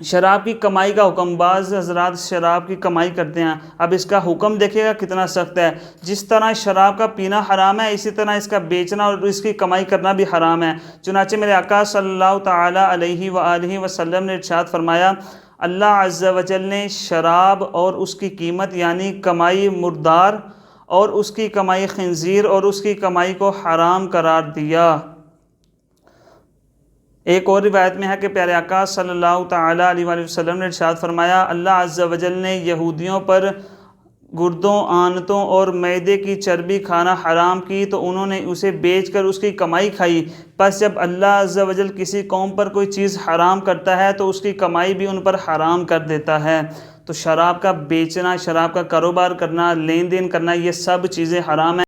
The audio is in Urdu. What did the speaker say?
شراب کی کمائی کا حکم، بعض حضرات شراب کی کمائی کرتے ہیں، اب اس کا حکم دیکھے گا کتنا سخت ہے۔ جس طرح شراب کا پینا حرام ہے، اسی طرح اس کا بیچنا اور اس کی کمائی کرنا بھی حرام ہے۔ چنانچہ میرے آقا صلی اللہ تعالیٰ علیہ وآلہ وسلم نے ارشاد فرمایا، اللہ عز و جل نے شراب اور اس کی قیمت یعنی کمائی مردار اور اس کی کمائی خنزیر اور اس کی کمائی کو حرام قرار دیا۔ ایک اور روایت میں ہے کہ پیارے آقا صلی اللہ تعالیٰ علیہ وآلہ وسلم نے ارشاد فرمایا، اللہ عز و جل نے یہودیوں پر گردوں، آنتوں اور معدے کی چربی کھانا حرام کی تو انہوں نے اسے بیچ کر اس کی کمائی کھائی۔ پس جب اللہ عز و جل کسی قوم پر کوئی چیز حرام کرتا ہے تو اس کی کمائی بھی ان پر حرام کر دیتا ہے۔ تو شراب کا بیچنا، شراب کا کاروبار کرنا، لین دین کرنا، یہ سب چیزیں حرام ہیں۔